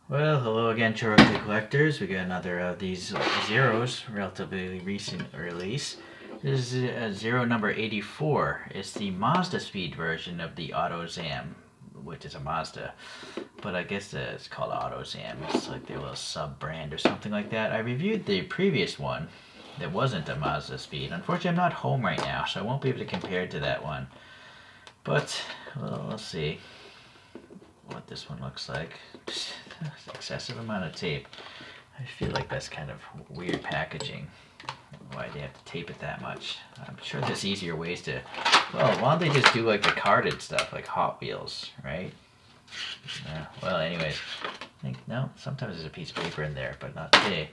Well, hello again, ChoroQ collectors. We got another of these zeros, relatively recent release. This is zero number 84. It's the Mazdaspeed version of the Autozam, which is a Mazda, but I guess it's called Autozam. It's like their little sub brand or something like that. I reviewed the previous one that wasn't a Mazdaspeed. Unfortunately, I'm not home right now, so I won't be able to compare it to that one. But, well, let's see what this one looks like. Excessive amount of tape. I feel like that's kind of weird packaging. Why do they have to tape it that much? I'm sure there's easier ways to. Well, why don't they just do like the carded stuff, like Hot Wheels, right? Well, anyways, I think no. Sometimes there's a piece of paper in there, but not today.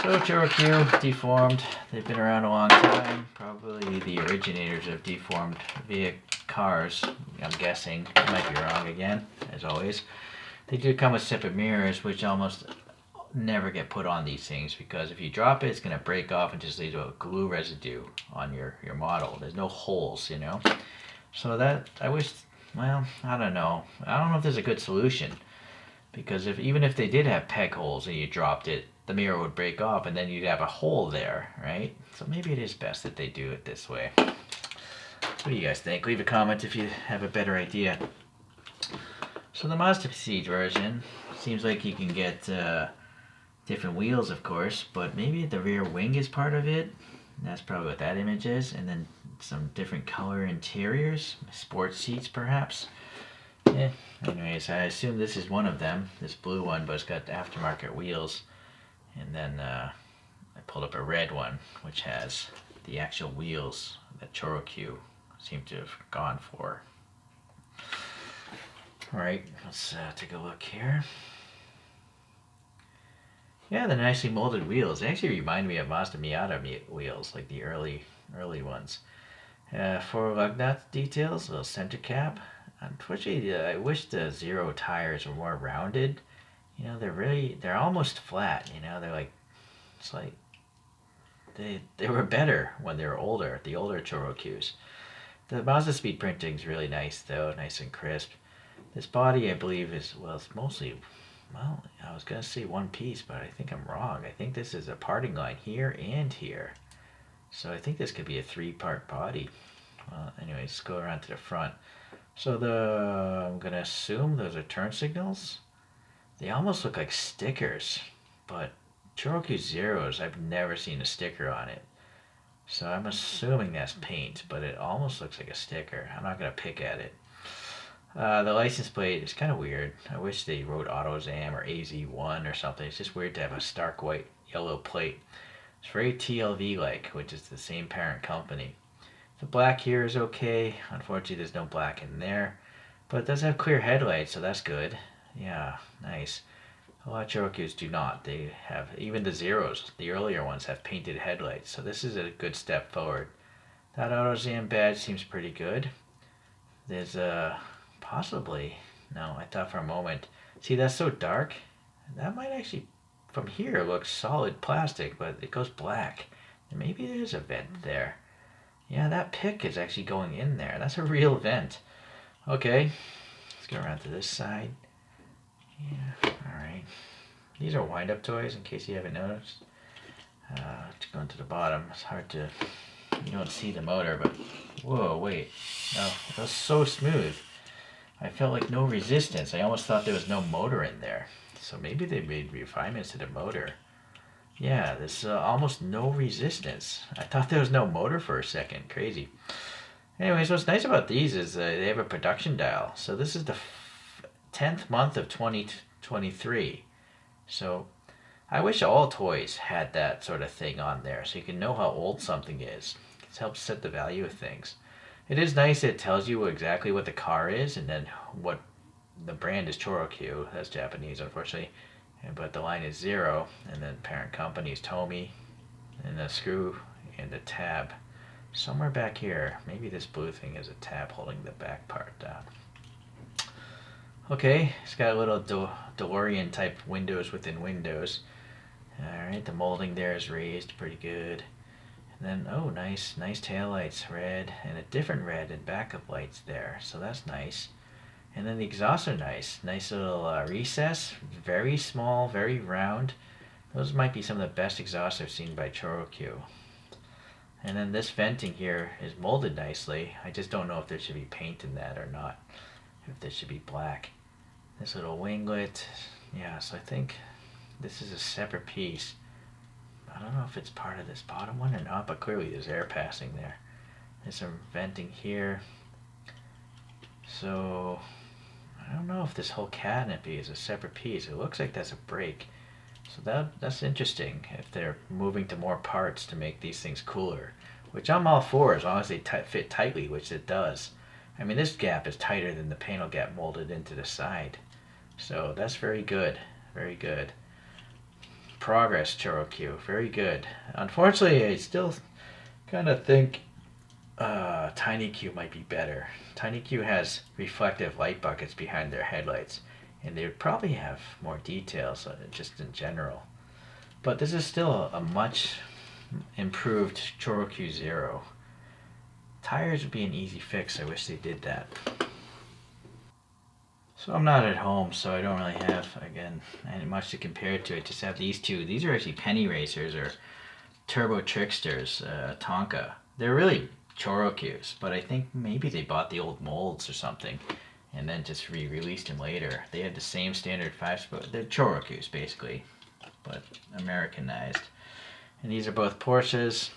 So ChoroQ, deformed. They've been around a long time. Probably the originators of deformed via cars. I'm guessing. I might be wrong again, as always. They do come with separate mirrors, which almost never get put on these things because if you drop it, it's going to break off and just leave a glue residue on your model. There's no holes, you know. So that I wish. Well, I don't know. I don't know if there's a good solution because even if they did have peg holes and you dropped it, the mirror would break off and then you'd have a hole there, right? So maybe it is best that they do it this way. What do you guys think? Leave a comment if you have a better idea. So the Mazdaspeed version seems like you can get different wheels, of course, but maybe the rear wing is part of it. That's probably what that image is, and then some different color interiors, sports seats perhaps. Yeah. Anyways, I assume this is one of them, this blue one, but it's got aftermarket wheels. And then I pulled up a red one, which has the actual wheels that ChoroQ seem to have gone for. Alright, let's take a look here. Yeah, the nicely molded wheels. They actually remind me of Mazda Miata wheels, like the early ones. For lug nut details, a little center cap. Unfortunately, I wish the zero tires were more rounded. You know, they're almost flat. You know, they're like, it's like they were better when they were older. The older ChoroQs. The Mazdaspeed printing is really nice though, nice and crisp. This body, I believe, is well, it's mostly. Well, I was gonna say one piece, but I think I'm wrong. I think this is a parting line here and here. So I think this could be a three-part body. Well, anyways, let's go around to the front. So I'm gonna assume those are turn signals. They almost look like stickers, but ChoroQ Zeros, I've never seen a sticker on it. So I'm assuming that's paint, but it almost looks like a sticker. I'm not gonna pick at it. The license plate is kind of weird. I wish they wrote Autozam or AZ-1 or something. It's just weird to have a stark white yellow plate. It's very TLV-like, which is the same parent company. The black here is okay. Unfortunately, there's no black in there. But it does have clear headlights, so that's good. Yeah, nice. A lot of ChoroQs do not. They have, even the Zeros, the earlier ones, have painted headlights. So this is a good step forward. That Autozam badge seems pretty good. There's possibly, no, I thought for a moment. See, that's so dark. That might actually, from here, look solid plastic, but it goes black. And maybe there's a vent there. Yeah, that pick is actually going in there. That's a real vent. Okay, let's go around to this side. Yeah, alright. These are wind-up toys, in case you haven't noticed. Going to the bottom, it's hard to, you don't see the motor, but, whoa, wait. No, that's so smooth. I felt like no resistance. I almost thought there was no motor in there. So maybe they made refinements to the motor. Yeah, there's almost no resistance. I thought there was no motor for a second. Crazy. Anyways, what's nice about these is they have a production dial. So this is the 10th month of 2023. So I wish all toys had that sort of thing on there so you can know how old something is. It helps set the value of things. It is nice it tells you exactly what the car is and then what the brand is. ChoroQ. That's Japanese, unfortunately. But the line is Zero, and then parent company is Tomy, and a screw and a tab. Somewhere back here, maybe this blue thing is a tab holding the back part down. Okay, it's got a little DeLorean type windows within windows. Alright, the molding there is raised pretty good. And then, oh, nice tail lights, red, and a different red and backup lights there, so that's nice. And then the exhausts are nice. Nice little recess. Very small, very round. Those might be some of the best exhausts I've seen by ChoroQ. And then this venting here is molded nicely. I just don't know if there should be paint in that or not. If this should be black. This little winglet. Yeah, so I think this is a separate piece. I don't know if it's part of this bottom one or not, but clearly there's air passing there. There's some venting here. So I don't know if this whole canopy is a separate piece. It looks like that's a brake. So that's interesting if they're moving to more parts to make these things cooler, which I'm all for as long as they fit tightly, which it does. I mean, this gap is tighter than the panel gap molded into the side. So that's very good. Very good. Progress, ChoroQ. Very good. Unfortunately, I still kind of think TinyQ might be better. TinyQ has reflective light buckets behind their headlights, and they would probably have more details just in general. But this is still a much improved ChoroQ Zero. Tires would be an easy fix. I wish they did that. So I'm not at home, so I don't really have, again, any much to compare it to. I just have these two. These are actually penny racers or turbo tricksters, Tonka. They're really ChoroQs, but I think maybe they bought the old molds or something and then just re-released them later. They have the same standard 5-spoke. They're ChoroQs basically, but Americanized. And these are both Porsches,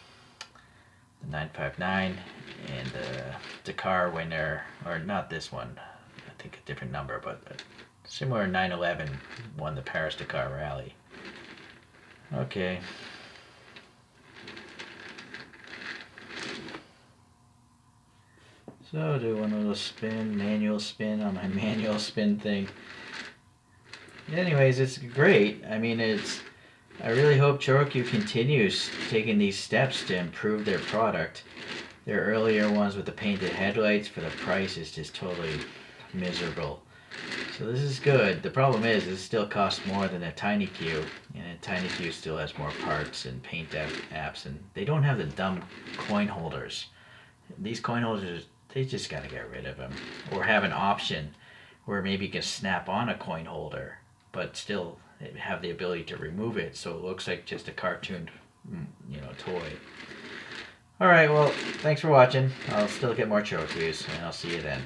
the 959 and the Dakar winner, or not this one, I think a different number, but a similar 911 won the Paris Dakar Rally. Okay. So do one little spin, manual spin on my manual spin thing. Anyways, it's great. I mean, I really hope ChoroQ continues taking these steps to improve their product. Their earlier ones with the painted headlights for the price is just totally miserable. So this is good. The problem is it still costs more than a TinyQ, and a TinyQ still has more parts and paint apps, and they don't have the dumb coin holders. These coin holders, they just gotta get rid of them, or have an option where maybe you can snap on a coin holder, but still have the ability to remove it, so it looks like just a cartooned, toy. All right, well, thanks for watching. I'll still get more ChoroQs, and I'll see you then.